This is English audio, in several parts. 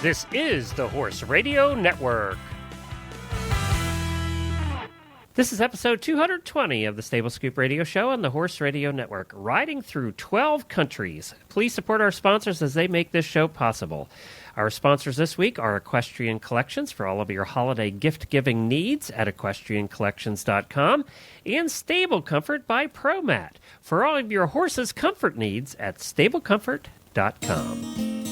This is the Horse Radio Network. This is episode 220 of the Stable Scoop Radio Show on the Horse Radio Network, riding through 12 countries. Please support our sponsors as they make this show possible. Our sponsors this week are Equestrian Collections for all of your holiday gift-giving needs at equestriancollections.com, and Stable Comfort by ProMat for all of your horse's comfort needs at stablecomfort.com.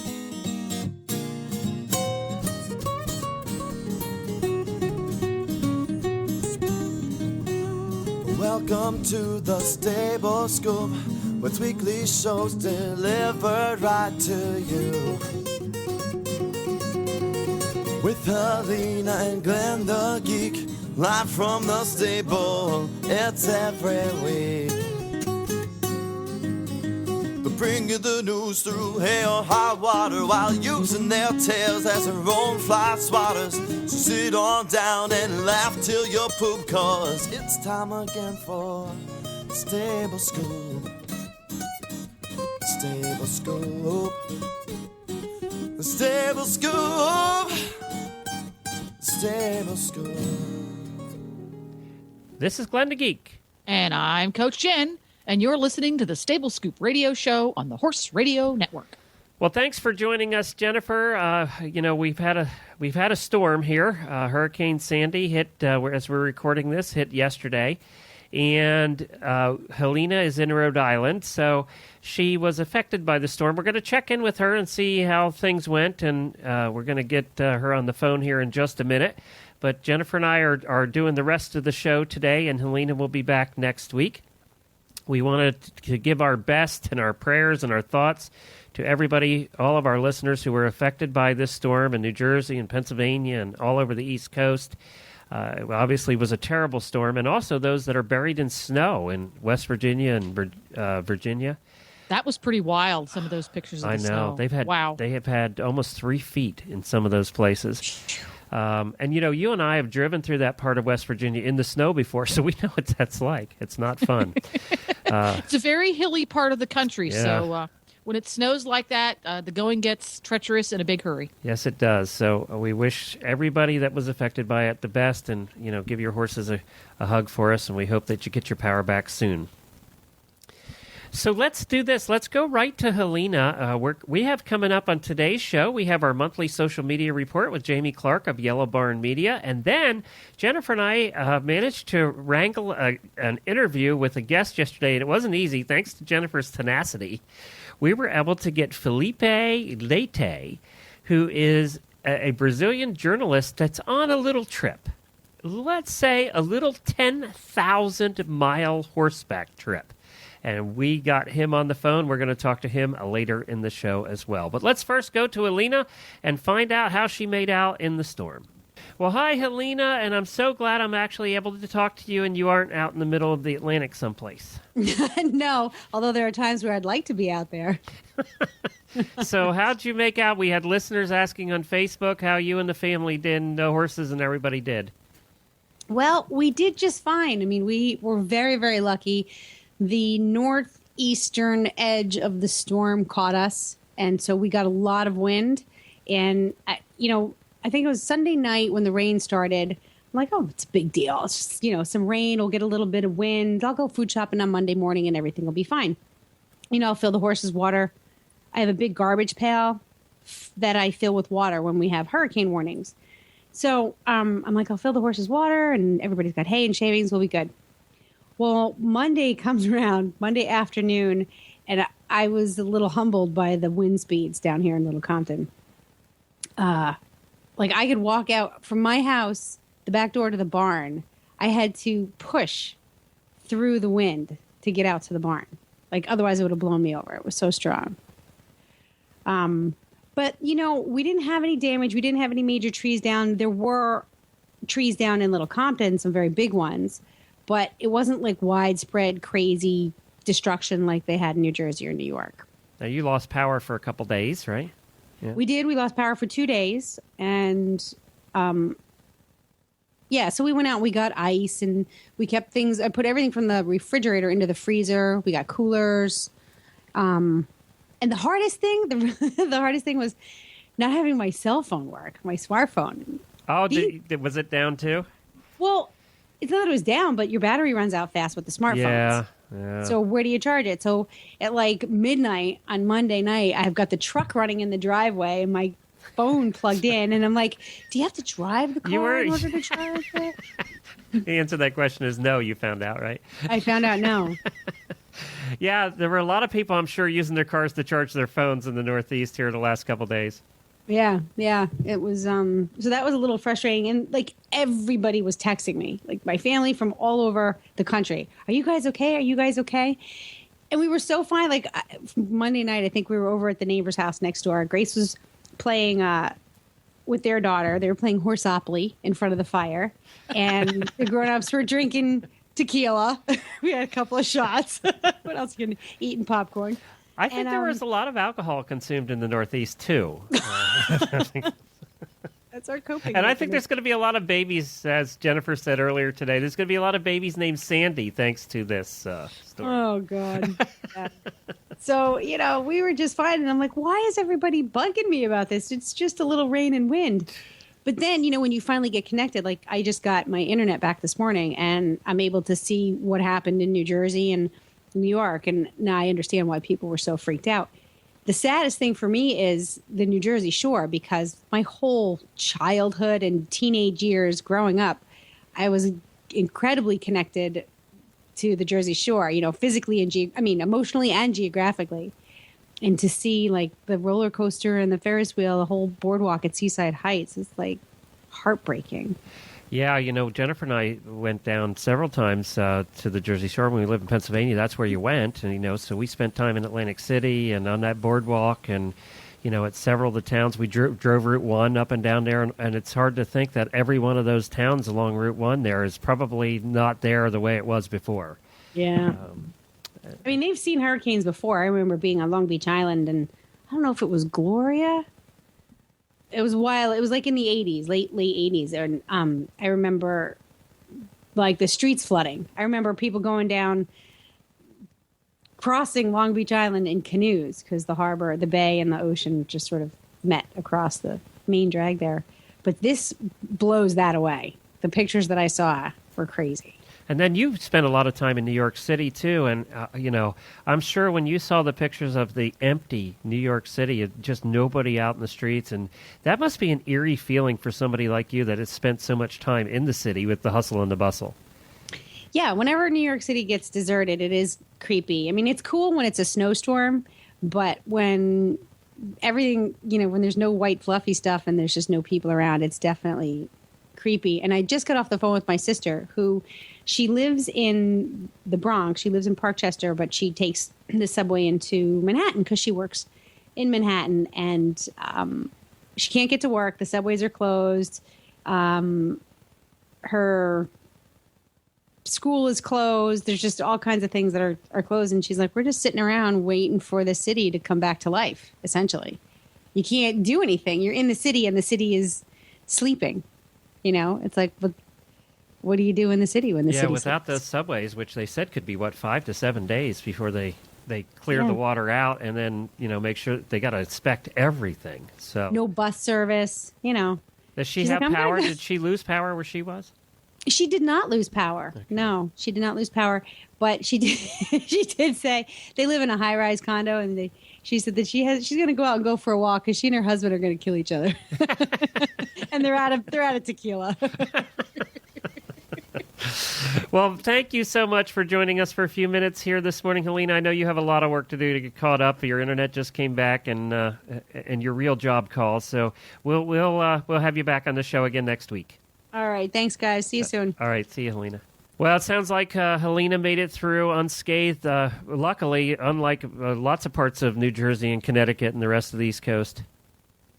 Welcome to the Stable Scoop, with weekly shows delivered right to you. With Helena and Glenn the Geek, live from the stable, it's every week. They bring you the news through hail or high water, while using their tails as their own fly swatters. So sit on down and laugh till you poop, cause it's time again for Stable Scoop. Stable Scoop. The Stable Scoop. Stable Scoop. This is Glenn the Geek. And I'm Coach Jen, and you're listening to the Stable Scoop Radio Show on the Horse Radio Network. Well, thanks for joining us, Jennifer. We've had a storm here. Hurricane Sandy hit, as we're recording this, hit yesterday. And Helena is in Rhode Island, so she was affected by the storm. We're going to check in with her and see how things went, and we're going to get her on the phone here in just a minute. But Jennifer and I are doing the rest of the show today, and Helena will be back next week. We wanted to give our best and our prayers and our thoughts to everybody, all of our listeners who were affected by this storm in New Jersey and Pennsylvania and all over the East Coast. It obviously was a terrible storm, and also those that are buried in snow in West Virginia and Virginia. That was pretty wild, some of those pictures of the snow. They have had almost 3 feet in some of those places. And, you and I have driven through that part of West Virginia in the snow before, so we know what that's like. It's not fun. It's a very hilly part of the country, yeah. So when it snows like that, the going gets treacherous in a big hurry. Yes, it does. So we wish everybody that was affected by it the best, and, give your horses a hug for us, and we hope that you get your power back soon. So let's do this. Let's go right to Helena. We have coming up on today's show, we have our monthly social media report with Jamie Clark of Yellow Barn Media. And then Jennifer and I managed to wrangle an interview with a guest yesterday, and it wasn't easy, thanks to Jennifer's tenacity. We were able to get Felipe Leite, who is a Brazilian journalist that's on a little trip. Let's say a little 10,000-mile horseback trip. And we got him on the phone. We're going to talk to him later in the show as well. But let's first go to Helena and find out how she made out in the storm. Well, hi, Helena, and I'm so glad I'm actually able to talk to you and you aren't out in the middle of the Atlantic someplace. No, although there are times where I'd like to be out there. So how'd you make out? We had listeners asking on Facebook how you and the family did, and the horses and everybody did. Well, we did just fine. I mean, we were very, very lucky. The northeastern edge of the storm caught us, and so we got a lot of wind. And, I think it was Sunday night when the rain started. I'm like, oh, it's a big deal. It's just, some rain. We'll get a little bit of wind. I'll go food shopping on Monday morning, and everything will be fine. I'll fill the horses' water. I have a big garbage pail that I fill with water when we have hurricane warnings. So I'm like, I'll fill the horses' water, and everybody's got hay and shavings. We'll be good. Well, Monday comes around, Monday afternoon, and I was a little humbled by the wind speeds down here in Little Compton. I could walk out from my house, the back door to the barn. I had to push through the wind to get out to the barn. Otherwise it would have blown me over. It was so strong. But, we didn't have any damage. We didn't have any major trees down. There were trees down in Little Compton, some very big ones. But it wasn't widespread, crazy destruction like they had in New Jersey or New York. Now, you lost power for a couple days, right? Yeah. We did. We lost power for 2 days. And, so we went out and we got ice and we kept things. I put everything from the refrigerator into the freezer. We got coolers. And the hardest thing, the hardest thing was not having my cell phone work, my smartphone. Oh, was it down too? Well, it's not that it was down, but your battery runs out fast with the smartphones. Yeah. So where do you charge it? So at like midnight on Monday night, I've got the truck running in the driveway and my phone plugged in, and I'm like, do you have to drive the car in order to charge it? The answer to that question is no, you found out, right? I found out no. Yeah, there were a lot of people, I'm sure, using their cars to charge their phones in the Northeast here the last couple days. Yeah. It was so that was a little frustrating, and like everybody was texting me, like my family from all over the country. Are you guys okay? Are you guys okay? And we were so fine. Like Monday night, I think we were over at the neighbor's house next door. Grace was playing with their daughter. They were playing Horseopoly in front of the fire, and the grown-ups were drinking tequila. We had a couple of shots. What else you can eating popcorn? I think there was a lot of alcohol consumed in the Northeast, too. That's our coping. And I think there's going to be a lot of babies, as Jennifer said earlier today, there's going to be a lot of babies named Sandy thanks to this story. Oh, God. Yeah. So, we were just fine. And I'm like, why is everybody bugging me about this? It's just a little rain and wind. But then, when you finally get connected, like I just got my internet back this morning and I'm able to see what happened in New Jersey and New York. And now I understand why people were so freaked out. The saddest thing for me is the New Jersey shore, because my whole childhood and teenage years growing up, I was incredibly connected to the Jersey Shore, physically and emotionally and geographically. And to see like the roller coaster and the Ferris wheel, the whole boardwalk at Seaside Heights is like heartbreaking. Yeah, Jennifer and I went down several times to the Jersey Shore when we lived in Pennsylvania. That's where you went, and so we spent time in Atlantic City and on that boardwalk, and at several of the towns. We drove Route 1 up and down there, and it's hard to think that every one of those towns along Route 1 there is probably not there the way it was before. Yeah. They've seen hurricanes before. I remember being on Long Beach Island, and I don't know if it was Gloria. It was wild. It was like in the 80s, late 80s. And I remember like the streets flooding. I remember people going down, crossing Long Beach Island in canoes because the harbor, the bay and the ocean just sort of met across the main drag there. But this blows that away. The pictures that I saw were crazy. And then you spent a lot of time in New York City, too. And, I'm sure when you saw the pictures of the empty New York City, just nobody out in the streets, and that must be an eerie feeling for somebody like you that has spent so much time in the city with the hustle and the bustle. Yeah, whenever New York City gets deserted, it is creepy. It's cool when it's a snowstorm, but when everything, when there's no white fluffy stuff and there's just no people around, it's definitely creepy. And I just got off the phone with my sister, who she lives in the Bronx. She lives in Parkchester, but she takes the subway into Manhattan because she works in Manhattan, and she can't get to work. The subways are closed. Her school is closed. There's just all kinds of things that are closed. And she's like, we're just sitting around waiting for the city to come back to life, essentially. You can't do anything. You're in the city and the city is sleeping. It's like, what do you do in the city when the city without sleeps? those subways, which they said could be, 5 to 7 days before they clear the water out and then, make sure they got to inspect everything. So no bus service, Does she She's have like, "I'm power? gonna-" Did she lose power where she was? She did not lose power. Okay. No, she did not lose power. But she did. She did say they live in a high-rise condo, and she said that she's going to go out and go for a walk because she and her husband are going to kill each other, and they're out of tequila. Well, thank you so much for joining us for a few minutes here this morning, Helena. I know you have a lot of work to do to get caught up. Your internet just came back, and your real job calls. So we'll have you back on the show again next week. All right. Thanks, guys. See you soon. All right. See you, Helena. Well, it sounds like Helena made it through unscathed. Luckily, unlike lots of parts of New Jersey and Connecticut and the rest of the East Coast.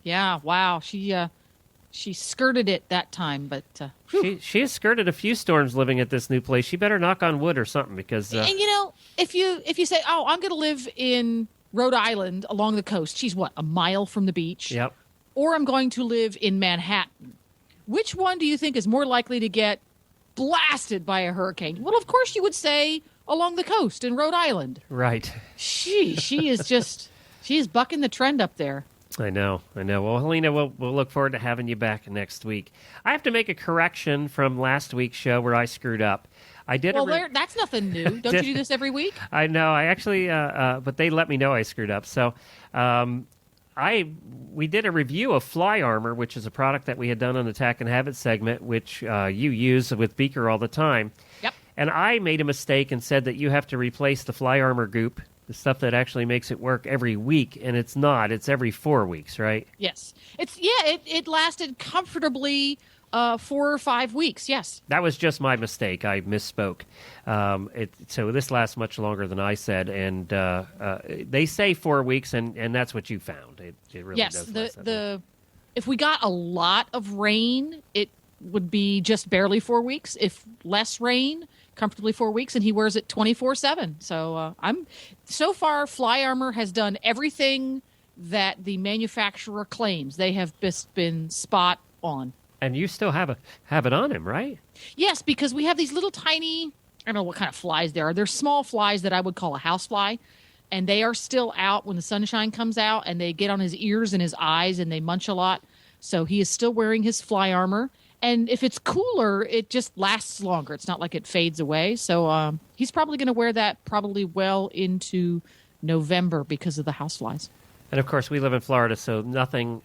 Yeah. Wow. She skirted it that time, but she has skirted a few storms living at this new place. She better knock on wood or something because. And if you say, "Oh, I'm going to live in Rhode Island along the coast," she's what, a mile from the beach. Yep. Or I'm going to live in Manhattan. Which one do you think is more likely to get blasted by a hurricane? Well, of course you would say along the coast in Rhode Island. Right. She is bucking the trend up there. I know. Well, Helena, we'll look forward to having you back next week. I have to make a correction from last week's show where I screwed up. I did. Well, that's nothing new. Don't you do this every week? I know. I actually, but they let me know I screwed up. So, we did a review of Fly Armor, which is a product that we had done on the Attack and Habit segment, which you use with Beaker all the time. Yep. And I made a mistake and said that you have to replace the Fly Armor goop, the stuff that actually makes it work, every week, and it's not. It's every 4 weeks, right? Yes. It lasted comfortably 4 or 5 weeks. Yes. That was just my mistake. I misspoke. So this lasts much longer than I said, and they say 4 weeks, and that's what you found. It really does. Yes. If we got a lot of rain, it would be just barely 4 weeks. If less rain, comfortably 4 weeks, and he wears it 24/7. So so far, Fly Armor has done everything that the manufacturer claims. They have just been spot on. And you still have it on him, right? Yes, because we have these little tiny, I don't know what kind of flies they are. They're small flies that I would call a housefly, and they are still out when the sunshine comes out, and they get on his ears and his eyes, and they munch a lot. So he is still wearing his Fly Armor. And if it's cooler, it just lasts longer. It's not like it fades away. So he's probably going to wear that probably well into November because of the houseflies. And of course, we live in Florida, so nothing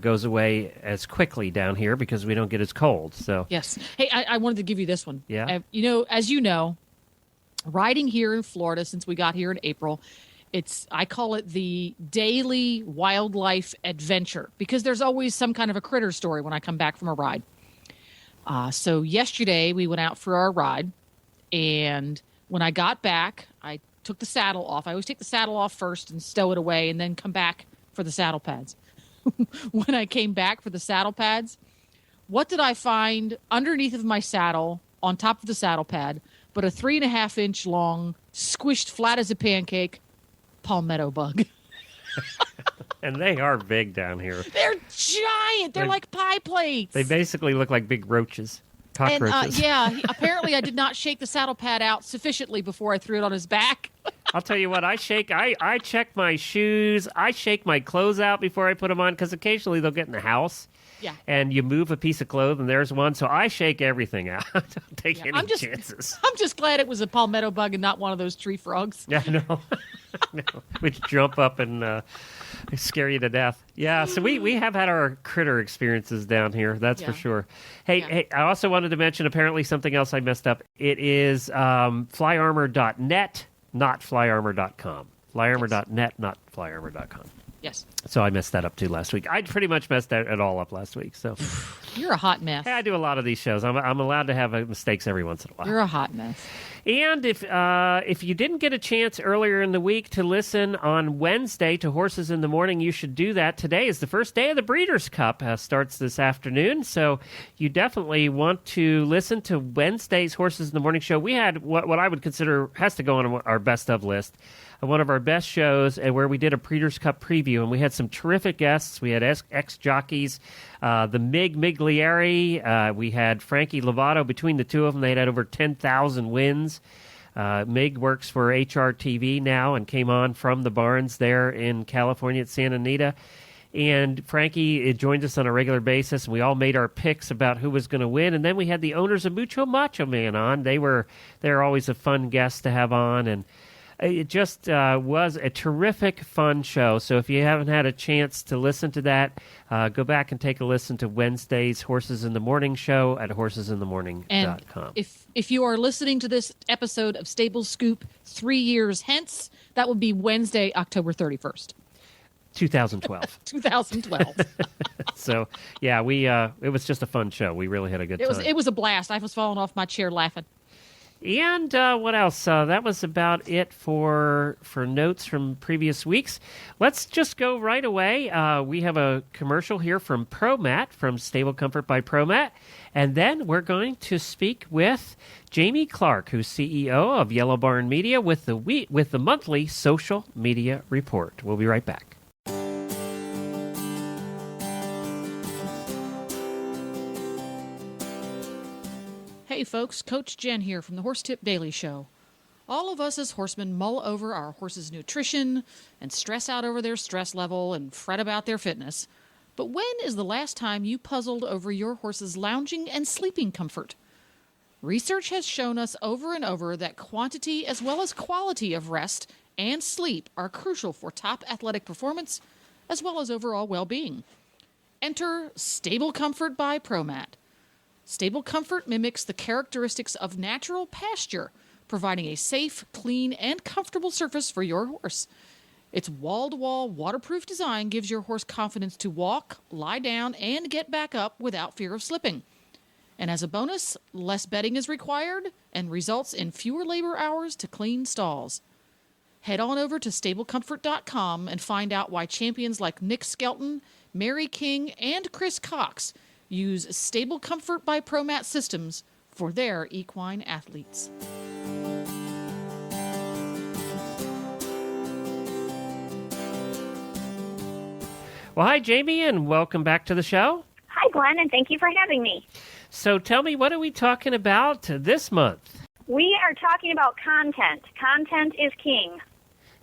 goes away as quickly down here because we don't get as cold. So yes. Hey, I wanted to give you this one. Yeah. As you know, riding here in Florida since we got here in April, I call it the daily wildlife adventure because there's always some kind of a critter story when I come back from a ride. So yesterday we went out for our ride, and when I got back, I took the saddle off. I always take the saddle off first and stow it away and then come back for the saddle pads. When I came back for the saddle pads, what did I find underneath of my saddle on top of the saddle pad but a 3.5-inch long, squished flat as a pancake palmetto bug. And they are big down here. They're giant. They're like pie plates. They basically look like big roaches. Cockroaches. And apparently I did not shake the saddle pad out sufficiently before I threw it on his back. I'll tell you what, I check my shoes. I shake my clothes out before I put them on because occasionally they'll get in the house. Yeah. And you move a piece of clothes and there's one. So I shake everything out. Don't take any chances. I'm just glad it was a palmetto bug and not one of those tree frogs. Yeah, no. Which jump up and scare you to death. Yeah, so we have had our critter experiences down here, that's for sure. Hey, I also wanted to mention apparently something else I messed up. It is flyarmor.net, not flyarmor.com. Flyarmor.net, not flyarmor.com. Yes. So I messed that up too last week. I pretty much messed it all up last week. So you're a hot mess. Hey, I do a lot of these shows. I'm allowed to have mistakes every once in a while. You're a hot mess. And if you didn't get a chance earlier in the week to listen on Wednesday to Horses in the Morning, you should do that. Today is the first day of the Breeders' Cup. Starts this afternoon, so you definitely want to listen to Wednesday's Horses in the Morning show. We had what I would consider has to go on our best of list. One of our best shows where we did a Breeders' Cup preview, and we had some terrific guests. We had ex-jockeys, the Mig Miglieri. We had Frankie Lovato. Between the two of them, they had over 10,000 wins. Mig works for HRTV now and came on from the barns there in California at Santa Anita. And Frankie joined us on a regular basis, and we all made our picks about who was going to win. And then we had the owners of Mucho Macho Man on. They're always a fun guest to have on, and it just was a terrific, fun show. So if you haven't had a chance to listen to that, go back and take a listen to Wednesday's Horses in the Morning show at horsesinthemorning.com. And if you are listening to this episode of Stable Scoop 3 years hence, that would be Wednesday, October 31st. 2012. 2012. So, yeah, it was just a fun show. We really had a good time. It was a blast. I was falling off my chair laughing. And what else? That was about it for notes from previous weeks. Let's just go right away. We have a commercial here from ProMat, from Stable Comfort by ProMat. And then we're going to speak with Jamie Clark, who's CEO of Yellow Barn Media, with the monthly social media report. We'll be right back. Hey folks, Coach Jen here from the Horse Tip Daily Show. All of us as horsemen mull over our horse's nutrition and stress out over their stress level and fret about their fitness. But when is the last time you puzzled over your horse's lounging and sleeping comfort? Research has shown us over and over that quantity as well as quality of rest and sleep are crucial for top athletic performance as well as overall well-being. Enter Stable Comfort by ProMat. Stable Comfort mimics the characteristics of natural pasture, providing a safe, clean, and comfortable surface for your horse. Its wall-to-wall waterproof design gives your horse confidence to walk, lie down, and get back up without fear of slipping. And as a bonus, less bedding is required and results in fewer labor hours to clean stalls. Head on over to StableComfort.com and find out why champions like Nick Skelton, Mary King, and Chris Cox use Stable Comfort by ProMat systems for their equine athletes. Well, hi, Jamie, and welcome back to the show. Hi, Glenn, and thank you for having me. So tell me, what are we talking about this month? We are talking about content. Content is king.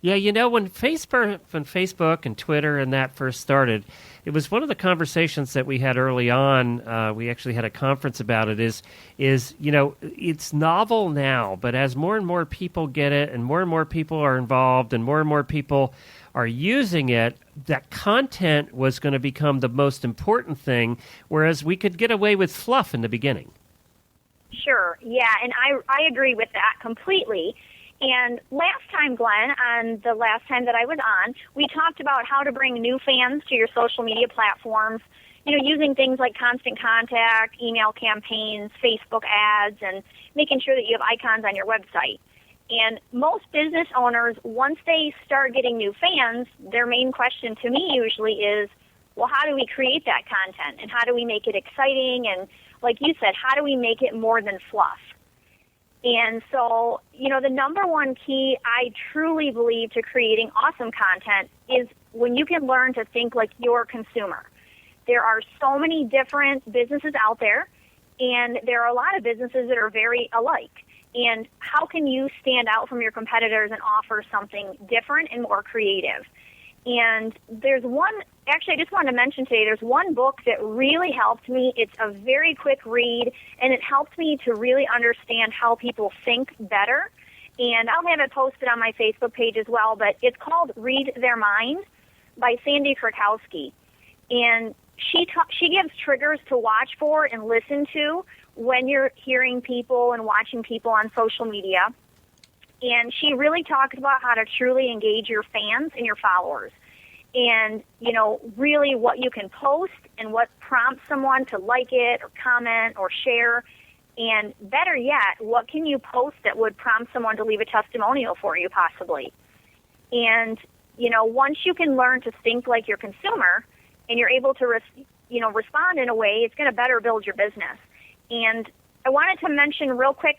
Yeah, when Facebook and Twitter and that first started, it was one of the conversations that we had early on. We actually had a conference about it. Is it's novel now, but as more and more people get it, and more people are involved, and more people are using it, that content was going to become the most important thing, whereas we could get away with fluff in the beginning. Sure, yeah, and I agree with that completely. And last time, Glenn, on the last time that I was on, we talked about how to bring new fans to your social media platforms, using things like constant contact, email campaigns, Facebook ads, and making sure that you have icons on your website. And most business owners, once they start getting new fans, their main question to me usually is, well, how do we create that content? And how do we make it exciting? And like you said, how do we make it more than fluff? And so, the number one key I truly believe to creating awesome content is when you can learn to think like your consumer. There are so many different businesses out there, and there are a lot of businesses that are very alike. And how can you stand out from your competitors and offer something different and more creative? And there's I just wanted to mention today, there's one book that really helped me. It's a very quick read, and it helped me to really understand how people think better. And I'll have it posted on my Facebook page as well, but it's called Read Their Mind by Sandy Krakowski. And she gives triggers to watch for and listen to when you're hearing people and watching people on social media. And she really talks about how to truly engage your fans and your followers. And, really what you can post and what prompts someone to like it or comment or share. And better yet, what can you post that would prompt someone to leave a testimonial for you possibly? And, once you can learn to think like your consumer and you're able to, respond in a way, it's going to better build your business. And I wanted to mention real quick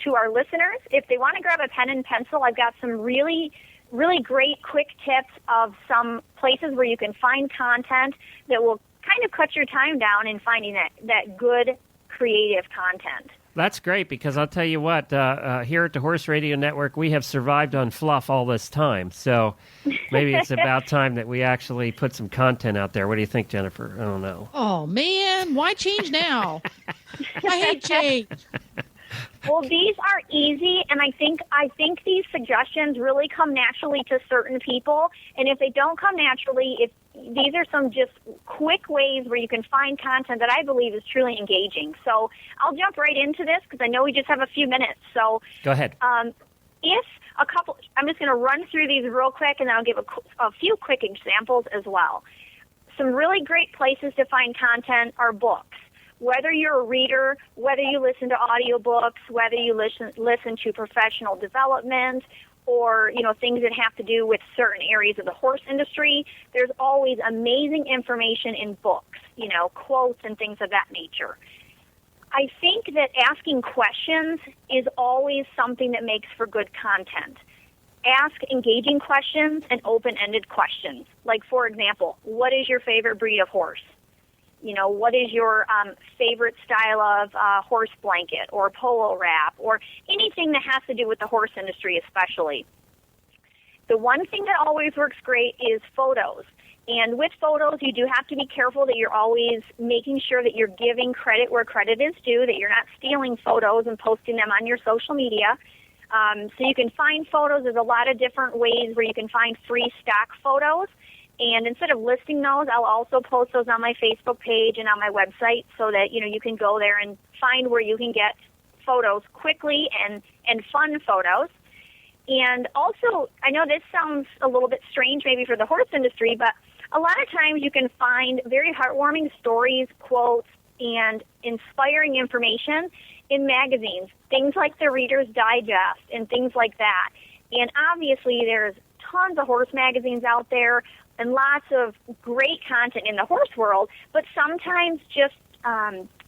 to our listeners, if they want to grab a pen and pencil, I've got some really, really great quick tips of some places where you can find content that will kind of cut your time down in finding that good, creative content. That's great, because I'll tell you what, here at the Horse Radio Network, we have survived on fluff all this time. So maybe it's about time that we actually put some content out there. What do you think, Jennifer? I don't know. Oh, man, why change now? I hate change. Well, these are easy, and I think these suggestions really come naturally to certain people. And if they don't come naturally, these are some just quick ways where you can find content that I believe is truly engaging. So I'll jump right into this because I know we just have a few minutes. So go ahead. I'm just going to run through these real quick, and then I'll give a few quick examples as well. Some really great places to find content are books. Whether you're a reader, whether you listen to audiobooks, whether you listen to professional development, or things that have to do with certain areas of the horse industry, there's always amazing information in books, quotes and things of that nature. I think that asking questions is always something that makes for good content. Ask engaging questions and open-ended questions. Like, for example, what is your favorite breed of horse? What is your favorite style of horse blanket or polo wrap or anything that has to do with the horse industry especially. The one thing that always works great is photos. And with photos, you do have to be careful that you're always making sure that you're giving credit where credit is due, that you're not stealing photos and posting them on your social media. So you can find photos. There's a lot of different ways where you can find free stock photos. And instead of listing those, I'll also post those on my Facebook page and on my website so that, you can go there and find where you can get photos quickly and fun photos. And also, I know this sounds a little bit strange maybe for the horse industry, but a lot of times you can find very heartwarming stories, quotes, and inspiring information in magazines, things like the Reader's Digest and things like that. And obviously there's tons of horse magazines out there and lots of great content in the horse world, but sometimes just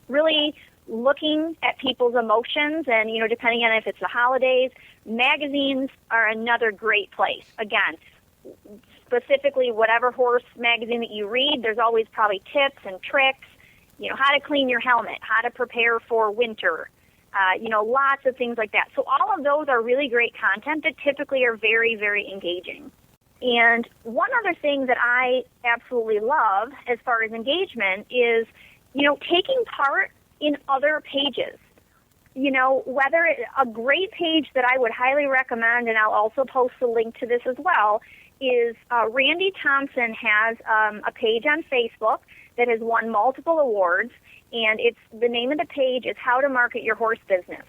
really looking at people's emotions and, depending on if it's the holidays, magazines are another great place. Again, specifically whatever horse magazine that you read, there's always probably tips and tricks, how to clean your helmet, how to prepare for winter, lots of things like that. So all of those are really great content that typically are very, very engaging. And one other thing that I absolutely love as far as engagement is, taking part in other pages. Whether a great page that I would highly recommend, and I'll also post a link to this as well, is Randy Thompson has a page on Facebook that has won multiple awards, and the name of the page is How to Market Your Horse Business.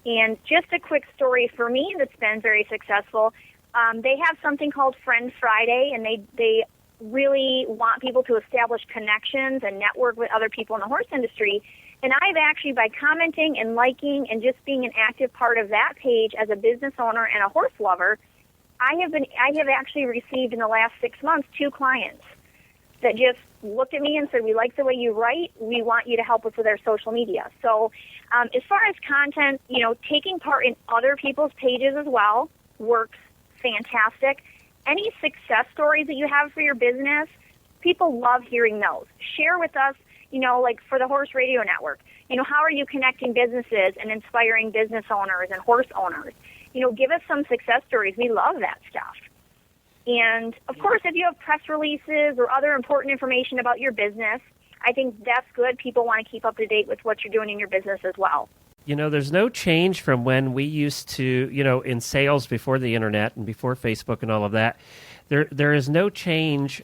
And just a quick story for me that's been very successful. They have something called Friend Friday, and they really want people to establish connections and network with other people in the horse industry. And I've actually, by commenting and liking and just being an active part of that page as a business owner and a horse lover, I have actually received in the last 6 months 2 clients that just looked at me and said, we like the way you write. We want you to help us with our social media. So as far as content, taking part in other people's pages as well works fantastic. Any success stories that you have for your business, people love hearing those. Share with us, like for the Horse Radio Network, how are you connecting businesses and inspiring business owners and horse owners? Give us some success stories. We love that stuff. And, of course, if you have press releases or other important information about your business, I think that's good. People want to keep up to date with what you're doing in your business as well. There's no change from when we used to, in sales before the internet and before Facebook and all of that. There is no change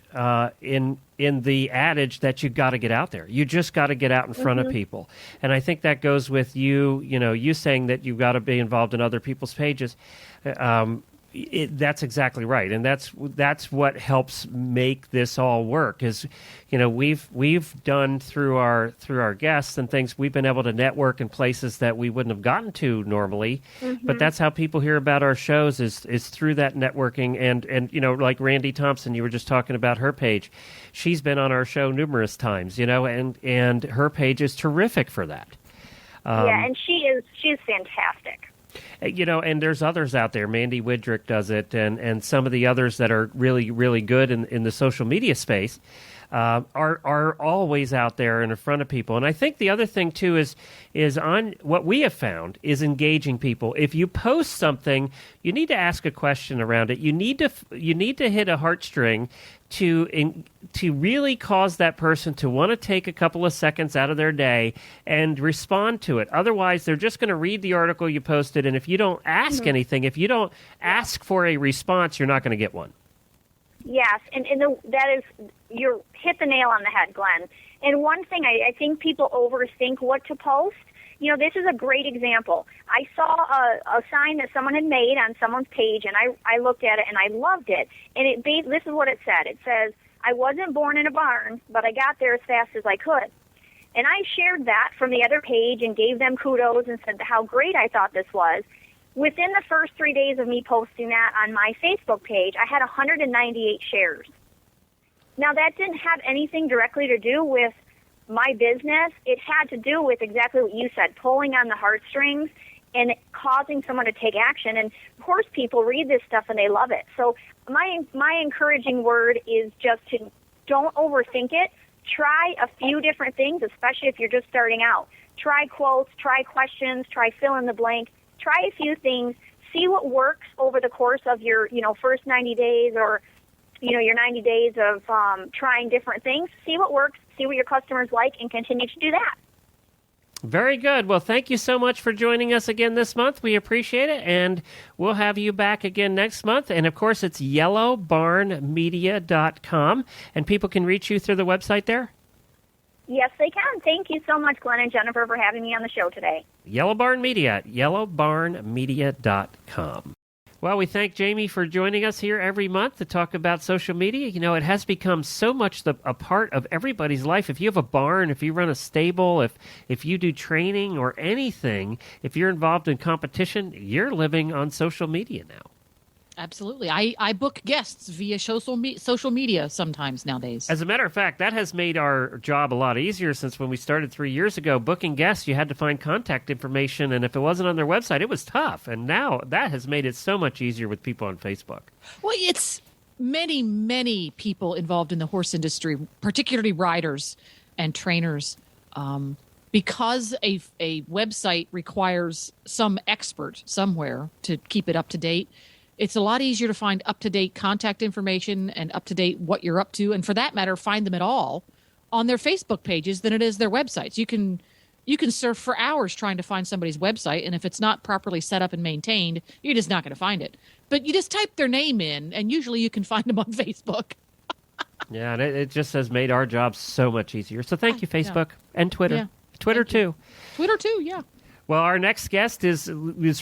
in the adage that you got to get out there. You just got to get out in front of people. And I think that goes with you saying that you've got to be involved in other people's pages. That's exactly right, and that's what helps make this all work. Is we've done through our guests and things, we've been able to network in places that we wouldn't have gotten to normally. But that's how people hear about our shows is through that networking. And like Randy Thompson, you were just talking about her page. She's been on our show numerous times, and her page is terrific for that. And she's fantastic. And there's others out there. Mandy Widrick does it, and some of the others that are really, really good in the social media space are always out there and in front of people. And I think the other thing too is on what we have found is engaging people. If you post something, you need to ask a question around it. You need to hit a heartstring to really cause that person to want to take a couple of seconds out of their day and respond to it. Otherwise, they're just going to read the article you posted, and if you don't ask anything, if you don't ask for a response, you're not going to get one. Yes, and you hit the nail on the head, Glenn. And one thing, I think people overthink what to post. This is a great example. I saw a sign that someone had made on someone's page, and I looked at it, and I loved it. And this is what it said. It says, I wasn't born in a barn, but I got there as fast as I could. And I shared that from the other page and gave them kudos and said how great I thought this was. Within the first 3 days of me posting that on my Facebook page, I had 198 shares. Now, that didn't have anything directly to do with my business. It had to do with exactly what you said, pulling on the heartstrings and causing someone to take action. And horse people read this stuff and they love it. So my encouraging word is just to don't overthink it. try a few different things, especially if you're just starting out. Try quotes, try questions, try fill in the blank. Try a few things. See what works over the course of your, first 90 days or, your 90 days of trying different things. See what works, see what your customers like, and continue to do that. Very good. Well, thank you so much for joining us again this month. We appreciate it, and we'll have you back again next month. And, of course, it's yellowbarnmedia.com, and people can reach you through the website there? Yes, they can. Thank you so much, Glenn and Jennifer, for having me on the show today. Yellow Barn Media, yellowbarnmedia.com. Well, we thank Jamie for joining us here every month to talk about social media. It has become so much a part of everybody's life. If you have a barn, if you run a stable, if you do training or anything, if you're involved in competition, you're living on social media now. Absolutely. I book guests via social media sometimes nowadays. As a matter of fact, that has made our job a lot easier since when we started 3 years ago. Booking guests, you had to find contact information, and if it wasn't on their website, it was tough. And now that has made it so much easier with people on Facebook. Well, it's many, many people involved in the horse industry, particularly riders and trainers, because a website requires some expert somewhere to keep it up to date. It's a lot easier to find up-to-date contact information and up-to-date what you're up to, and for that matter, find them at all on their Facebook pages than it is their websites. You can surf for hours trying to find somebody's website, and if it's not properly set up and maintained, you're just not going to find it. But you just type their name in, and usually you can find them on Facebook. Yeah, and it just has made our job so much easier. So thank you, Facebook, and Twitter. Yeah. Twitter, too. Twitter, too, yeah. Well, our next guest is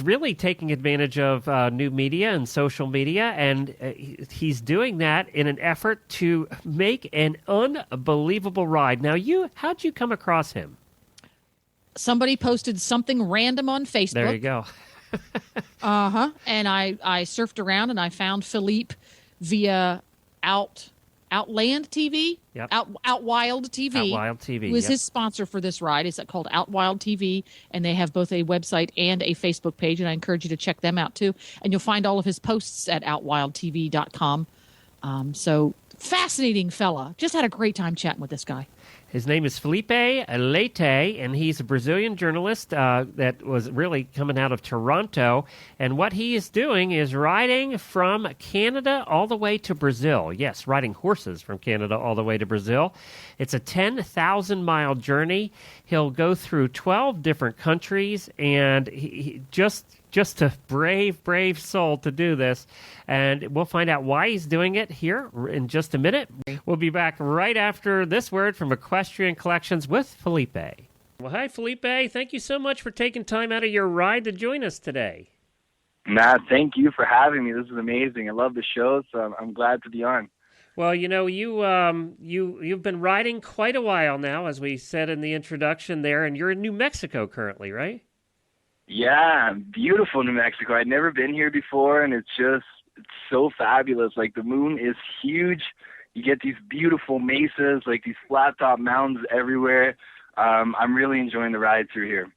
really taking advantage of new media and social media, and he's doing that in an effort to make an unbelievable ride. Now, how'd you come across him? Somebody posted something random on Facebook. There you go. And I surfed around and I found Philippe via Outland TV, Yep. Outwild TV. Outwild TV, who is yep. his sponsor for this ride. It's called Outwild TV, and they have both a website and a Facebook page, and I encourage you to check them out too. And you'll find all of his posts at outwildtv.com. So fascinating fella. Just had a great time chatting with this guy. His name is Felipe Leite, and he's a Brazilian journalist that was really coming out of Toronto. And what he is doing is riding from Canada all the way to Brazil. Yes, riding horses from Canada all the way to Brazil. It's a 10,000-mile journey. He'll go through 12 different countries, and he just a brave soul to do this. And we'll find out why he's doing it here in just a minute. We'll be back right after this word from Equestrian Collections with Felipe. Well, hi, Felipe. Thank you so much for taking time out of your ride to join us today. Matt, thank you for having me. This is amazing. I love the show, so I'm glad to be on. Well, you've been riding quite a while now, as we said in the introduction there, and you're in New Mexico currently, right? Yeah, beautiful New Mexico. I'd never been here before, and it's so fabulous. Like, the moon is huge. You get these beautiful mesas, like these flat-top mountains everywhere. I'm really enjoying the ride through here.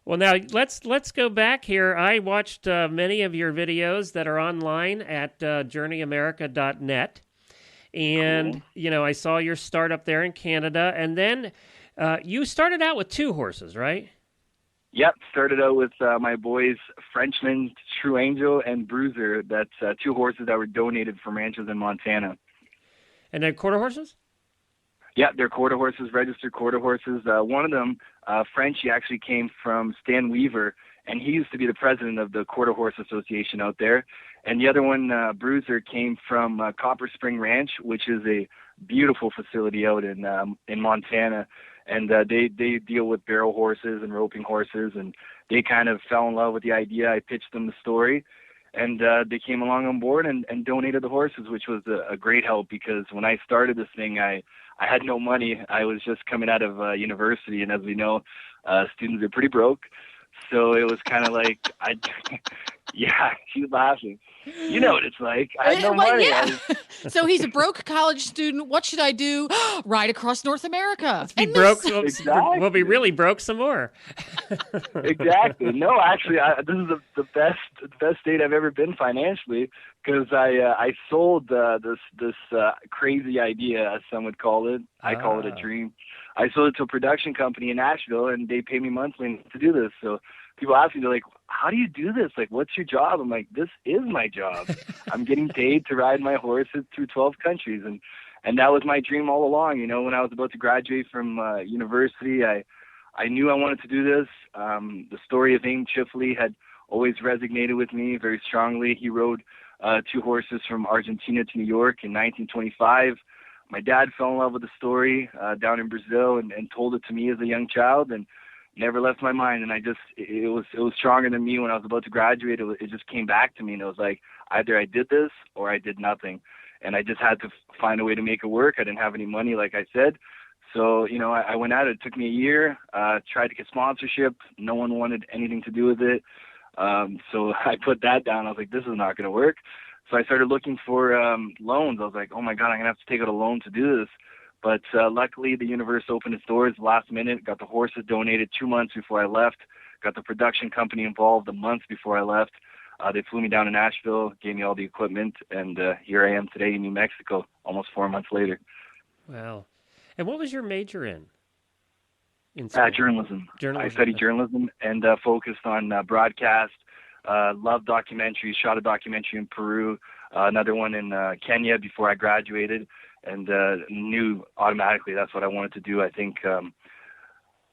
Well, now let's go back here. I watched many of your videos that are online at journeymerica.net, and cool. I saw your start up there in Canada, and then you started out with 2 horses, right? Yep, started out with my boys Frenchman, True Angel, and Bruiser. That's 2 horses that were donated from ranches in Montana. And they're quarter horses? Yeah, they're quarter horses, registered quarter horses. One of them, French, he actually came from Stan Weaver, and he used to be the president of the Quarter Horse Association out there. And the other one, Bruiser, came from Copper Spring Ranch, which is a beautiful facility out in Montana. And they deal with barrel horses and roping horses, and they kind of fell in love with the idea. I pitched them the story, and they came along on board and donated the horses, which was a great help, because when I started this thing, I had no money. I was just coming out of university, and as we know, students are pretty broke. So it was kind of like I Yeah, she's laughing. You know what it's like. I had no Well, money. yeah. So he's a broke college student. What should I do? Ride across North America. Be And broke. Exactly. We'll be really broke some more. Exactly. No, actually, this is the best state I've ever been financially, because I sold this crazy idea, as some would call it. I call it a dream. I sold it to a production company in Nashville, and they pay me monthly to do this. So people ask me, they're like, "How do you do this? Like, what's your job?" I'm like, "This is my job. I'm getting paid to ride my horses through 12 countries," and that was my dream all along. You know, when I was about to graduate from university, I knew I wanted to do this. The story of Aim Chifley had always resonated with me very strongly. He rode 2 horses from Argentina to New York in 1925. My dad fell in love with the story down in Brazil and told it to me as a young child, and never left my mind. And it was stronger than me. When I was about to graduate, it just came back to me, and it was like, either I did this or I did nothing. And I just had to find a way to make it work. I didn't have any money, like I said. So, you know, I went at it. It took me a year, tried to get sponsorship. No one wanted anything to do with it. So I put that down. I was like, this is not going to work. So I started looking for loans. I was like, oh my God, I'm going to have to take out a loan to do this. But luckily, the universe opened its doors last minute, got the horses donated 2 months before I left, got the production company involved a month before I left. They flew me down to Nashville, gave me all the equipment, and here I am today in New Mexico, almost 4 months later. Wow. And what was your major in? Journalism. I studied journalism and focused on broadcast. Loved documentaries, shot a documentary in Peru, another one in Kenya before I graduated, and knew automatically that's what I wanted to do. I think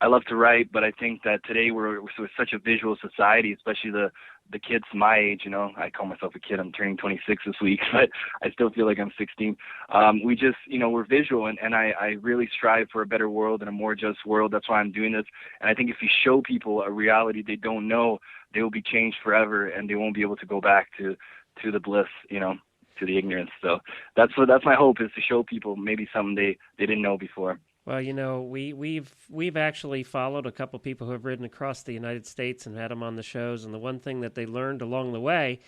I love to write, but I think that today we're such a visual society, especially the kids my age. You know, I call myself a kid. I'm turning 26 this week, but I still feel like I'm 16. We just, you know, we're visual, and I really strive for a better world and a more just world. That's why I'm doing this. And I think if you show people a reality they don't know, they will be changed forever, and they won't be able to go back to the bliss, you know, to the ignorance. So that's my hope, is to show people maybe something they didn't know before. Well, you know, we've actually followed a couple people who have ridden across the United States and had them on the shows, and the one thing that they learned along the way,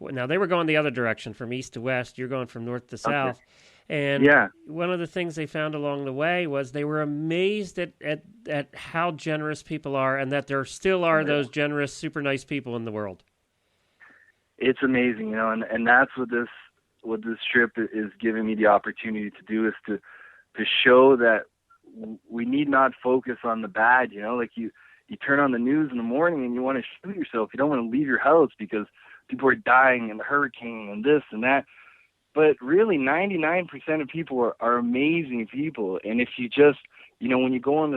now they were going the other direction from east to west, you're going from north to south, and one of the things they found along the way was they were amazed at how generous people are, and that there still are those generous, super nice people in the world. It's amazing, you know, and that's what this trip is giving me the opportunity to do, is to show that we need not focus on the bad. You know, like you turn on the news in the morning and you want to shoot yourself. You don't want to leave your house because people are dying in the hurricane and this and that. But really, 99% of people are amazing people. And if you just, you know, when you go on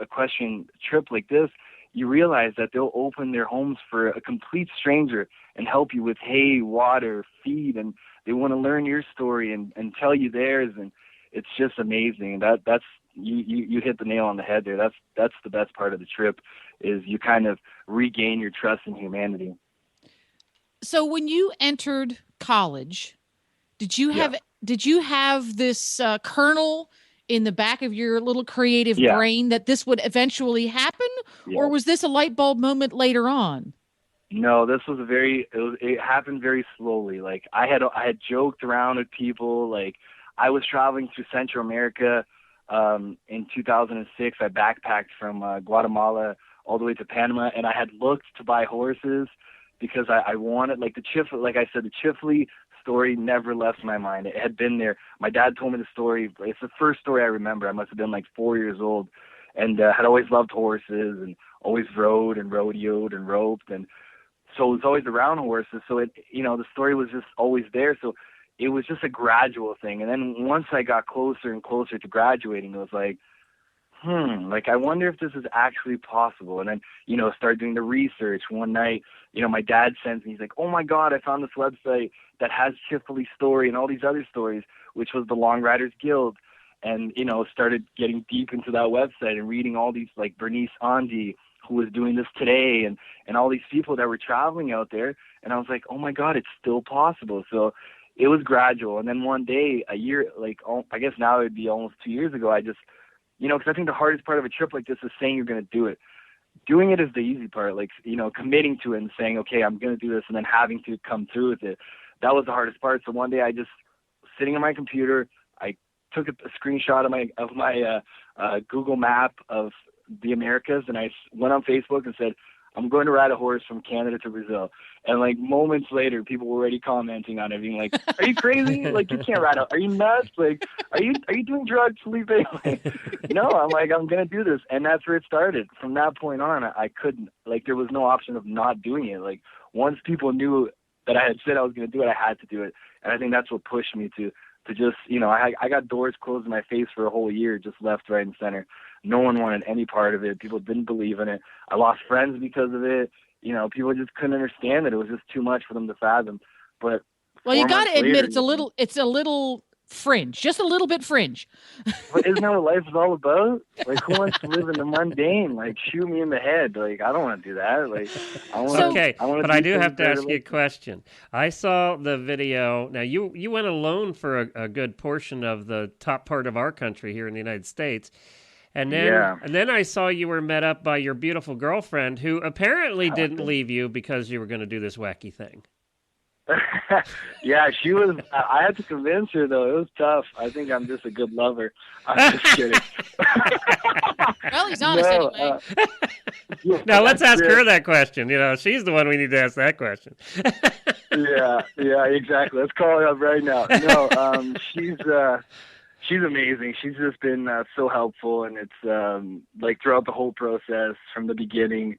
a question trip like this, you realize that they'll open their homes for a complete stranger and help you with hay, water, feed, and they want to learn your story and tell you theirs. And it's just amazing. That's you hit the nail on the head there. That's the best part of the trip, is you kind of regain your trust in humanity. So when you entered college, did you have this kernel in the back of your little creative brain that this would eventually happen, or was this a light bulb moment later on? No, this was it happened very slowly. Like I had joked around with people. Like I was traveling through Central America in 2006. I backpacked from Guatemala all the way to Panama, and I had looked to buy horses because I wanted, like like I said, the Chifley story never left my mind. It had been there. My dad told me the story. It's the first story I remember. I must have been like 4 years old, and had always loved horses and always rode and rodeoed and roped, and so it was always around horses. So it, you know, the story was just always there. So it was just a gradual thing. And then once I got closer and closer to graduating, it was like, like, I wonder if this is actually possible. And then, you know, start doing the research. One night, you know, my dad sends me, he's like, oh my God, I found this website that has Chifley's story and all these other stories, which was the Long Riders Guild. And, you know, started getting deep into that website and reading all these, like Bernice Andy, who was doing this today, and all these people that were traveling out there. And I was like, oh my God, it's still possible. So it was gradual. And then one day, a year, like, I guess now it would be almost 2 years ago, I just, you know, because I think the hardest part of a trip like this is saying you're going to do it. doing it is the easy part. Like, committing to it and saying, okay, I'm going to do this, and then having to come through with it. That was the hardest part. So one day I just sitting on my computer, I took a screenshot of my Google map of the Americas, and I went on Facebook and said, I'm going to ride a horse from Canada to Brazil. And like moments later, people were already commenting on it, being like, "Are you crazy? Like, you can't ride a, are you nuts? Like, are you doing drugs, Felipe?" Like, no, I'm like, I'm going to do this. And that's where it started. From that point on, I couldn't, like, there was no option of not doing it. Like, once people knew that I had said I was going to do it, I had to do it. And I think that's what pushed me to just, I got doors closed in my face for a whole year, just left, right, and center. No one wanted any part of it. People didn't believe in it. I lost friends because of it. People just couldn't understand it. It was just too much for them to fathom. But you got to admit, it's a little fringe, just a little bit fringe. But isn't that what life is all about? Like, who wants to live in the mundane? Like, shoot me in the head. Like, I don't want to do that. Like, I do have to ask you a question. I saw the video. Now, you went alone for a good portion of the top part of our country here in the United States. And then I saw you were met up by your beautiful girlfriend, who apparently didn't leave you because you were going to do this wacky thing. Yeah, she was. I had to convince her, though. It was tough. I think I'm just a good lover. I'm just kidding. Well, he's honest anyway. Now let's ask her that question. She's the one we need to ask that question. Yeah, exactly. Let's call her up right now. No, she's amazing. She's just been so helpful, and it's like throughout the whole process from the beginning.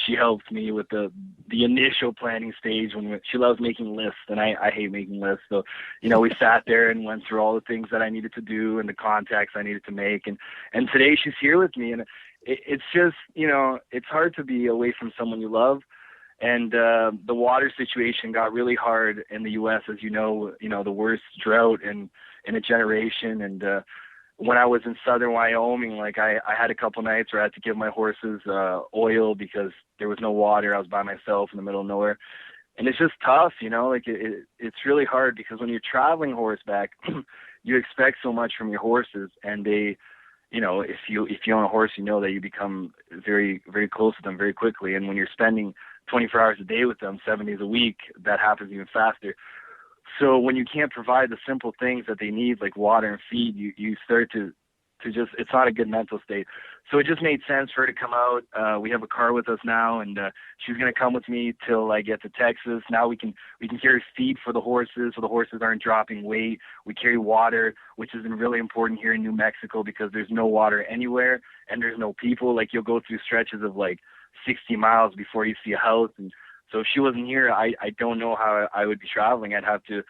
She helped me with the initial planning stage. When she loves making lists, and I hate making lists. So, we sat there and went through all the things that I needed to do and the contacts I needed to make. And today she's here with me, and it's just, it's hard to be away from someone you love. And the water situation got really hard in the U.S., as the worst drought in a generation. And when I was in southern Wyoming, like I had a couple nights where I had to give my horses oil because there was no water. I was by myself in the middle of nowhere. And it's just tough, like it's really hard because when you're traveling horseback, you expect so much from your horses, and they, if you own a horse, that you become very, very close to them very quickly. And when you're spending 24 hours a day with them, 7 days a week, that happens even faster. So when you can't provide the simple things that they need, like water and feed, you start to just, it's not a good mental state. So it just made sense for her to come out. We have a car with us now, and she's going to come with me till I get to Texas. Now we can carry feed for the horses, so the horses aren't dropping weight. We carry water, which is really important here in New Mexico because there's no water anywhere and there's no people. Like, you'll go through stretches of like 60 miles before you see a house. And so if she wasn't here, I don't know how I would be traveling. I'd have to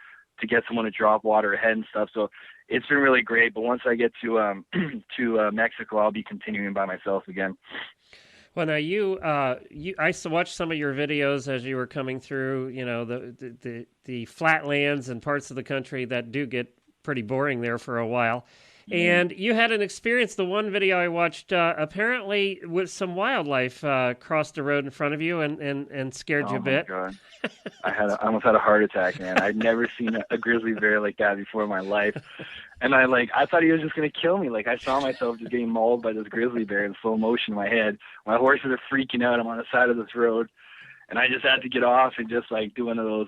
get someone to drop water ahead and stuff. So it's been really great. But once I get to Mexico, I'll be continuing by myself again. Well, now I watched some of your videos as you were coming through, the flatlands and parts of the country that do get pretty boring there for a while. And you had an experience, the one video I watched, apparently with some wildlife crossed the road in front of you and scared you a bit. Oh, my God. I almost had a heart attack, man. I'd never seen a grizzly bear like that before in my life. And I thought he was just going to kill me. Like, I saw myself just getting mauled by this grizzly bear in slow motion in my head. My horses are freaking out. I'm on the side of this road. And I just had to get off and just, do one of those,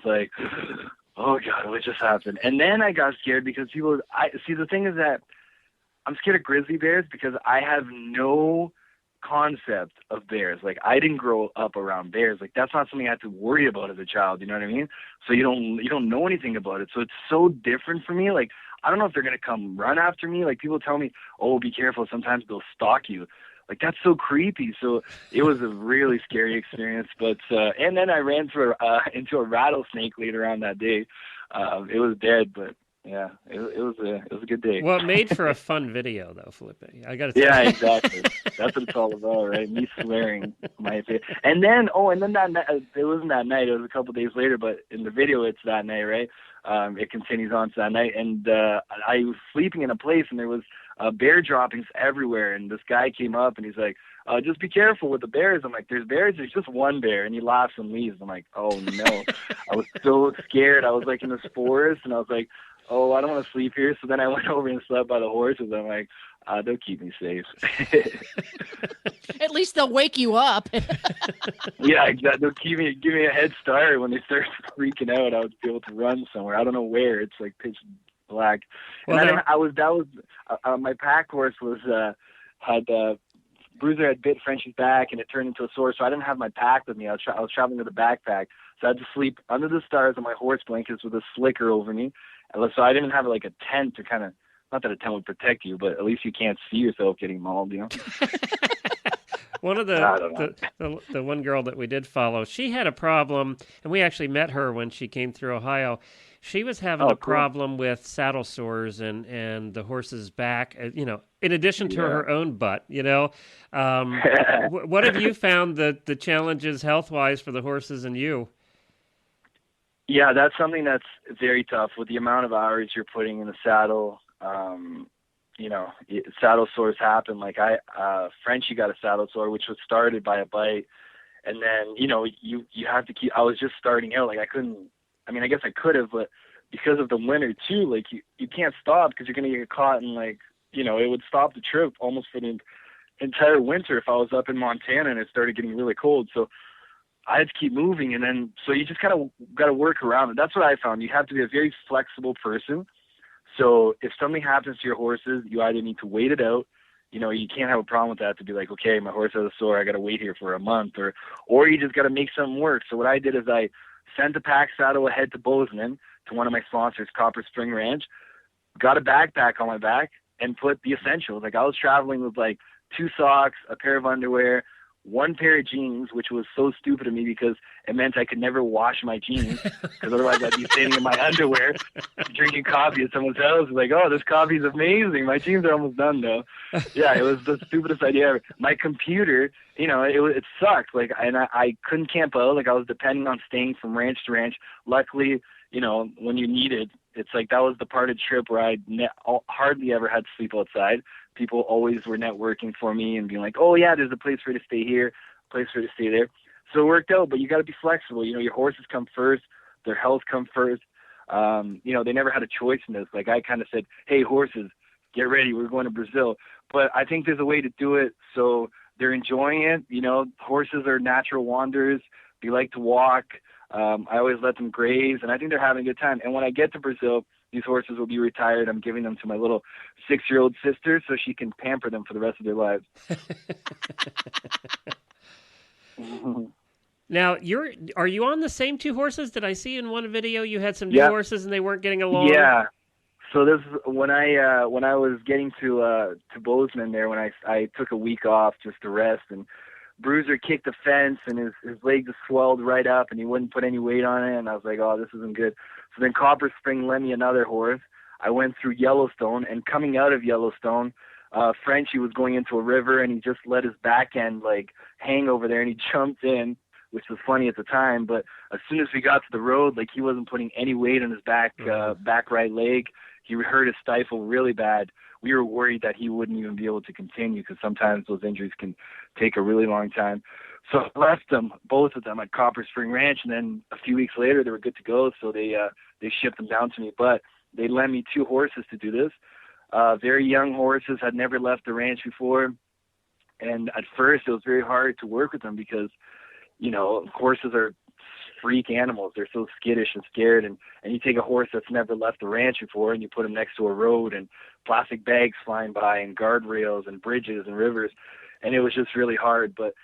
oh, God, what just happened? And then I got scared because the thing is that I'm scared of grizzly bears because I have no concept of bears. Like, I didn't grow up around bears. Like, that's not something I had to worry about as a child. You know what I mean? So you don't know anything about it. So it's so different for me. Like, I don't know if they're going to come run after me. Like, people tell me, oh, be careful. Sometimes they'll stalk you. Like, that's so creepy. So it was a really scary experience. But and then I ran into a rattlesnake later on that day. It was dead, but yeah, it was a good day. Well, it made for a fun video, though, Felipe. I got to tell you. Yeah, exactly. That's what it's all about, right? Me swearing my face. And then that night, it wasn't that night. It was a couple of days later, but in the video, it's that night, right? It continues on to that night. And I was sleeping in a place, and there was bear droppings everywhere. And this guy came up, and he's like, just be careful with the bears. I'm like, there's bears? There's just one bear. And he laughs and leaves. I'm like, oh, no. I was so scared. I was, in this forest, and I was like, oh, I don't want to sleep here. So then I went over and slept by the horses. I'm like, they'll keep me safe. At least they'll wake you up. Yeah, exactly. They'll give me a head start. When they start freaking out, I would be able to run somewhere. I don't know where. It's like pitch black. And my pack horse was Bruiser had bit Frenchie's back, and it turned into a sore. So I didn't have my pack with me. I was traveling with a backpack, so I had to sleep under the stars on my horse blankets with a slicker over me. And so I didn't have like a tent to kind of, not that a tent would protect you, but at least you can't see yourself getting mauled, you know? One of the one girl that we did follow, she had a problem, and we actually met her when she came through Ohio. She was having a problem with saddle sores and the horse's back, in addition to her own butt, What have you found the challenges health-wise for the horses and you? Yeah, that's something that's very tough with the amount of hours you're putting in the saddle. Saddle sores happen. Like Frenchie got a saddle sore, which was started by a bite. And then, you have to keep, I was just starting out. Like I guess I could have, but because of the winter too, like you can't stop because you're going to get caught and it would stop the trip almost for the entire winter if I was up in Montana and it started getting really cold. So I had to keep moving. And then, so you just kind of got to work around it. That's what I found. You have to be a very flexible person. So if something happens to your horses, you either need to wait it out. You can't have a problem with that to be like, okay, my horse has a sore. I got to wait here for a month or you just got to make something work. So what I did is I sent the pack saddle ahead to Bozeman to one of my sponsors, Copper Spring Ranch, got a backpack on my back and put the essentials. Like I was traveling with like 2 socks, a pair of underwear, 1 pair of jeans, which was so stupid of me because it meant I could never wash my jeans because otherwise I'd be standing in my underwear drinking coffee at someone's house. Like, oh, this coffee is amazing. My jeans are almost done though. Yeah, it was the stupidest idea ever. My computer, it sucked. Like, and I couldn't camp out. Like I was depending on staying from ranch to ranch. Luckily, when you need it, it's like that was the part of the trip where I hardly ever had to sleep outside. People always were networking for me and being like, oh, yeah, there's a place for you to stay here, a place for you to stay there. So it worked out, but you got to be flexible. Your horses come first. Their health come first. They never had a choice in this. Like I kind of said, hey, horses, get ready. We're going to Brazil. But I think there's a way to do it so they're enjoying it. Horses are natural wanderers. They like to walk. I always let them graze, and I think they're having a good time. And when I get to Brazil, these horses will be retired. I'm giving them to my little 6-year-old sister so she can pamper them for the rest of their lives. Now, are you on the same 2 horses? Did I see in one video you had some new horses and they weren't getting along? Yeah. So this when I was getting to Bozeman there, when I took a week off just to rest, and Bruiser kicked the fence and his leg just swelled right up and he wouldn't put any weight on it, and I was like, oh, this isn't good. So then Copper Spring lent me another horse. I went through Yellowstone, and coming out of Yellowstone, Frenchie was going into a river and he just let his back end hang over there and he jumped in, which was funny at the time. But as soon as we got to the road, he wasn't putting any weight on his back right leg. He hurt his stifle really bad. We were worried that he wouldn't even be able to continue because sometimes those injuries can take a really long time. So I left them, both of them, at Copper Spring Ranch, and then a few weeks later they were good to go, so they shipped them down to me. But they lent me 2 horses to do this. Very young horses, had never left the ranch before, and at first it was very hard to work with them because, horses are freak animals. They're so skittish and scared, and you take a horse that's never left the ranch before and you put him next to a road and plastic bags flying by and guardrails and bridges and rivers, and it was just really hard. But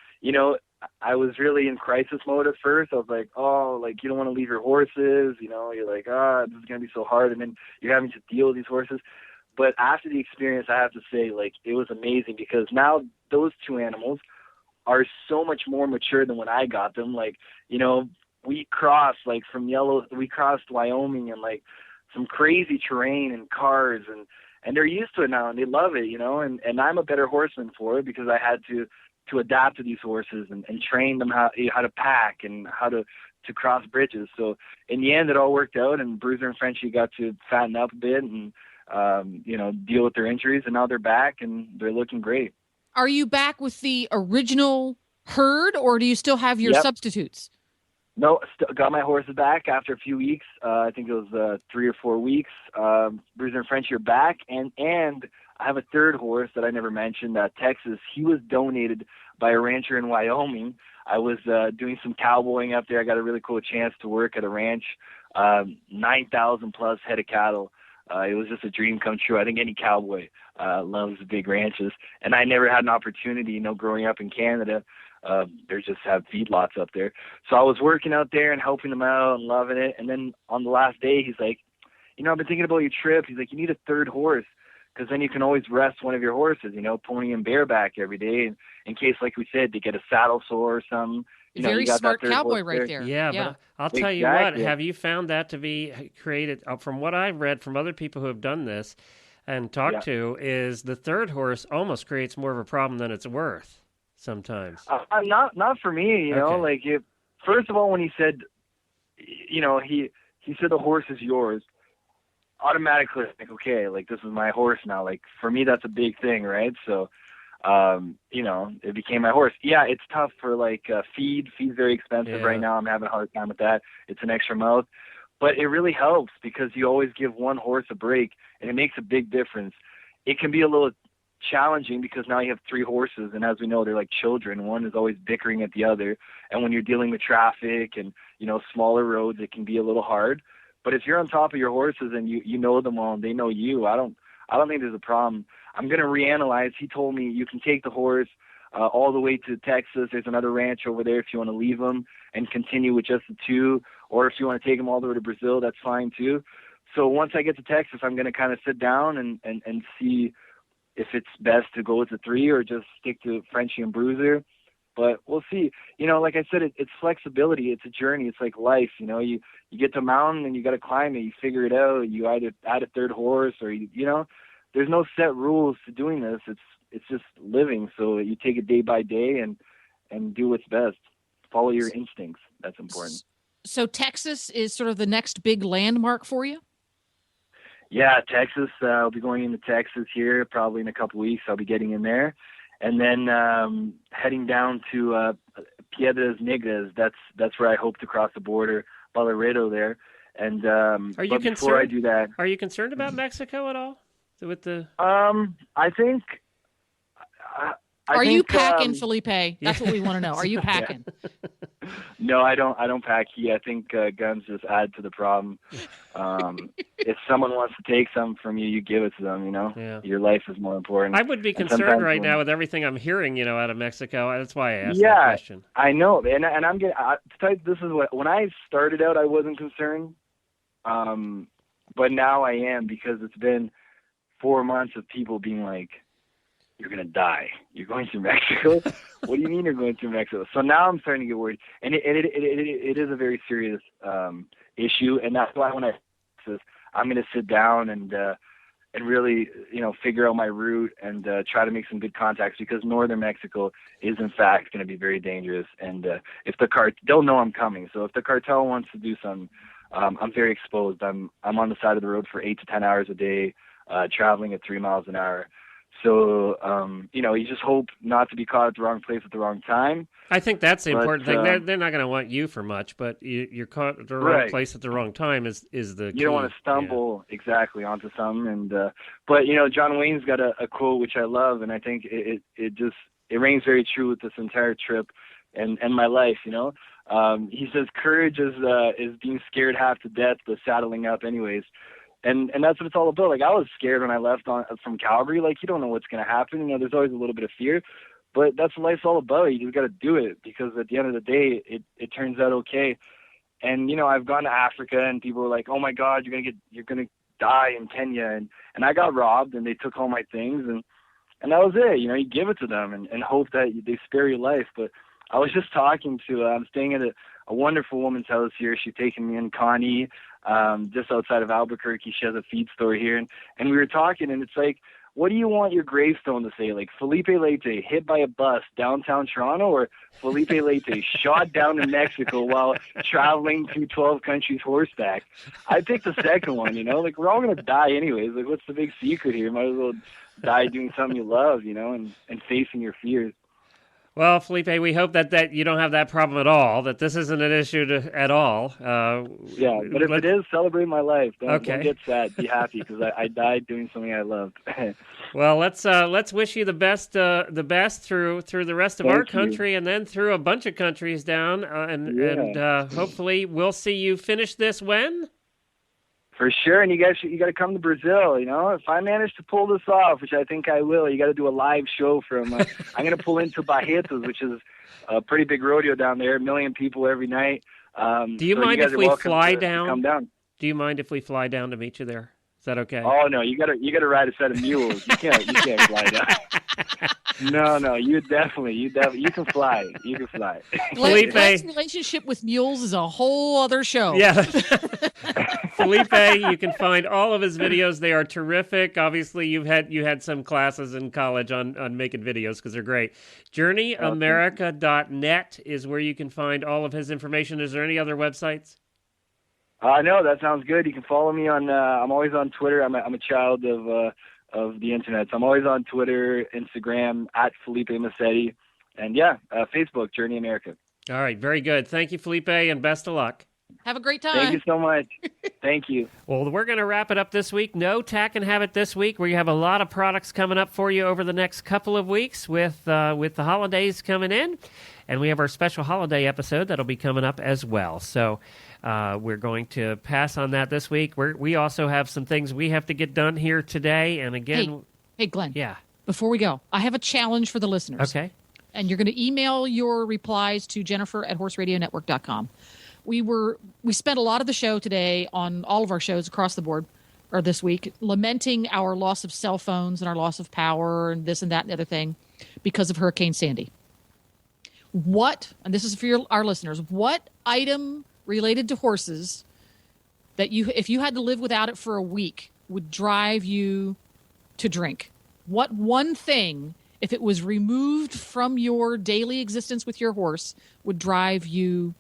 I was really in crisis mode at first. I was like, oh, you don't want to leave your horses, you're like, this is going to be so hard, and then you're having to deal with these horses. But after the experience, I have to say, it was amazing because now those 2 animals are so much more mature than when I got them. We crossed we crossed Wyoming and some crazy terrain and cars, and they're used to it now and they love it, and I'm a better horseman for it because I had to adapt to these horses and train them how to pack and how to cross bridges. So in the end, it all worked out, and Bruiser and Frenchie got to fatten up a bit and deal with their injuries, and now they're back and they're looking great. Are you back with the original herd, or do you still have your substitutes? No, got my horses back after a few weeks. I think it was 3 or 4 weeks. Bruiser and Frenchie are back, and I have a third horse that I never mentioned, Texas. He was donated by a rancher in Wyoming. I was doing some cowboying up there. I got a really cool chance to work at a ranch, 9,000 plus head of cattle. It was just a dream come true. I think any cowboy loves big ranches, and I never had an opportunity, growing up in Canada. They just have feedlots up there. So I was working out there and helping them out and loving it. And then on the last day, he's like, I've been thinking about your trip. He's like, you need a third horse, because then you can always rest one of your horses, pony and bareback every day in case, like we said, they get a saddle sore or something. Very you got smart that third cowboy horse right there. Yeah, but I'll tell you what, Exactly. have you found that to be created, from what I've read from other people who have done this and talked to, is the third horse almost creates more of a problem than it's worth sometimes. Not for me, Okay. first of all, when he said, he said the horse is yours, automatically, okay, this is my horse now. For me, that's a big thing, right? So, it became my horse. Yeah, it's tough for feed. Feed's very expensive right now. I'm having a hard time with that. It's an extra mouth, but it really helps because you always give one horse a break, and it makes a big difference. It can be a little challenging because now you have 3 horses, and as we know, they're like children. One is always bickering at the other, and when you're dealing with traffic and smaller roads, it can be a little hard. But if you're on top of your horses and you know them all and they know you, I don't think there's a problem. I'm going to reanalyze. He told me you can take the horse all the way to Texas. There's another ranch over there if you want to leave them and continue with just the 2, or if you want to take them all the way to Brazil, that's fine too. So once I get to Texas, I'm going to kind of sit down and see if it's best to go with the 3 or just stick to Frenchie and Bruiser. But we'll see. Like I said, it's flexibility. It's a journey. It's like life. You get to a mountain and you got to climb it. You figure it out. You either add a third horse or there's no set rules to doing this. It's just living. So you take it day by day and do what's best. Follow your instincts. That's important. So Texas is sort of the next big landmark for you? Yeah, Texas. I'll be going into Texas here probably in a couple weeks. I'll be getting in there. And then heading down to Piedras Negras. That's where I hope to cross the border, Laredo there. And Are you but before I do that, Are you concerned about Mexico at all? With the I think. Are you packing, Felipe? That's what we want to know. Are you packing? No, I don't pack heat. I think guns just add to the problem. If someone wants to take some from you, you give it to them. Yeah. Your life is more important. I would be concerned right now with everything I'm hearing, out of Mexico. That's why I asked that question. I know, and I'm getting. This is when I started out, I wasn't concerned, but now I am because it's been 4 months of people being like, "You're gonna die. You're going to Mexico." What do you mean you're going to Mexico? So now I'm starting to get worried, and it is a very serious issue, and that's why when I'm going to sit down and really figure out my route and try to make some good contacts because northern Mexico is in fact going to be very dangerous, and if they'll know I'm coming. So if the cartel wants to do something, I'm very exposed. I'm on the side of the road for 8 to 10 hours a day, traveling at 3 miles an hour. So, you just hope not to be caught at the wrong place at the wrong time. I think that's the important thing. They're not going to want you for much, but you're caught at the wrong place at the wrong time is the key. You don't want to stumble exactly onto something. And but John Wayne's got a quote which I love, and I think it rings very true with this entire trip and my life. He says courage is being scared half to death, but saddling up anyways. And that's what it's all about. I was scared when I left from Calgary. You don't know what's going to happen. There's always a little bit of fear, but that's what life's all about. You just got to do it because at the end of the day, it turns out okay. And I've gone to Africa, and people were like, "Oh my God, you're gonna die in Kenya," and I got robbed, and they took all my things, and that was it. You give it to them and hope that they spare your life. But I was just talking to. I'm staying at a wonderful woman's house here. She's taking me in, Connie. Just outside of Albuquerque. She has a feed store here, and we were talking, and it's like, what do you want your gravestone to say? Felipe Leite hit by a bus downtown Toronto, or Felipe Leite shot down in Mexico while traveling through 12 countries horseback? I picked the second one. We're all gonna die anyways. What's the big secret here? Might as well die doing something you love, and facing your fears. Well, Felipe, we hope that you don't have that problem at all, that this isn't an issue at all. Yeah, but if it is, celebrate my life. Don't get sad. Be happy, because I died doing something I loved. Well, let's wish you the best through the rest of our country, and then through a bunch of countries down, and hopefully we'll see you finish this when? For sure, and you got to come to Brazil. If I manage to pull this off, which I think I will, you got to do a live show from. I'm going to pull into Barretos, which is a pretty big rodeo down there, 1 million people every night. Do you mind if we fly down? Come down. Do you mind if we fly down to meet you there? Is that okay? Oh no, you gotta ride a set of mules. You can't fly down. No, you can fly. You can fly. Glenn's relationship with mules is a whole other show. Yeah. Felipe, you can find all of his videos. They are terrific. Obviously, you had some classes in college on making videos because they're great. JourneyAmerica.net is where you can find all of his information. Is there any other websites? No, that sounds good. You can follow me on. I'm always on Twitter. I'm a child of the internet, so I'm always on Twitter, Instagram @Felipe Massetti, and Facebook Journey America. All right, very good. Thank you, Felipe, and best of luck. Have a great time. Thank you so much. Thank you. Well, we're going to wrap it up this week. No Tack and Habit this week. We have a lot of products coming up for you over the next couple of weeks with the holidays coming in, and we have our special holiday episode that'll be coming up as well. So. We're going to pass on that this week. We also have some things we have to get done here today. And again... Hey, Glenn. Yeah. Before we go, I have a challenge for the listeners. Okay. And you're going to email your replies to Jennifer@horseradionetwork.com. We spent a lot of the show today on all of our shows across the board, or this week, lamenting our loss of cell phones and our loss of power and this and that and the other thing because of Hurricane Sandy. And this is for our listeners, what item related to horses that if you had to live without it for a week, would drive you to drink? What one thing, if it was removed from your daily existence with your horse, would drive you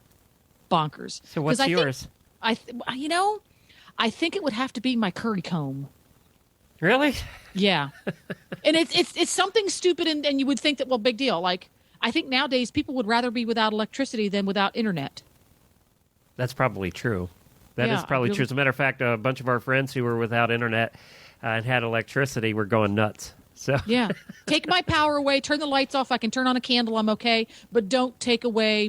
bonkers? So what's yours? I think it would have to be my curry comb. Really? Yeah. And it's something stupid, and you would think that, well, big deal. Like, I think nowadays people would rather be without electricity than without internet. That's probably true. That is probably true. As a matter of fact, a bunch of our friends who were without internet and had electricity were going nuts. So yeah, take my power away, turn the lights off. I can turn on a candle. I'm okay, but don't take away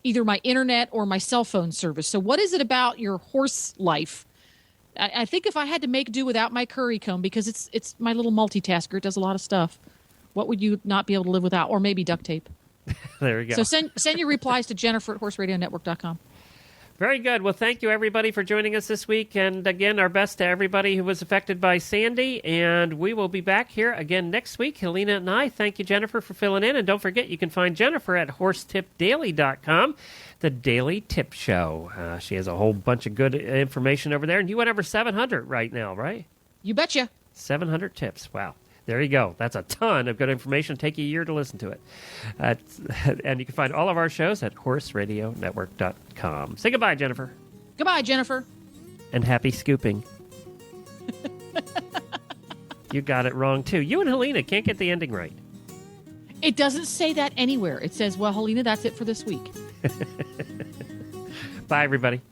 either my internet or my cell phone service. So what is it about your horse life? I think if I had to make do without my curry comb, because it's my little multitasker, it does a lot of stuff. What would you not be able to live without? Or maybe duct tape. There we go. So send your replies to Jennifer@horseradionetwork.com. Very good. Well, thank you, everybody, for joining us this week. And again, our best to everybody who was affected by Sandy. And we will be back here again next week. Helena and I thank you, Jennifer, for filling in. And don't forget, you can find Jennifer at horsetipdaily.com, the Daily Tip Show. She has a whole bunch of good information over there. And you went over 700 right now, right? You betcha. 700 tips. Wow. There you go. That's a ton of good information. It'll take you a year to listen to it. And you can find all of our shows at horseradionetwork.com. Say goodbye, Jennifer. Goodbye, Jennifer. And happy scooping. You got it wrong, too. You and Helena can't get the ending right. It doesn't say that anywhere. It says, well, Helena, that's it for this week. Bye, everybody.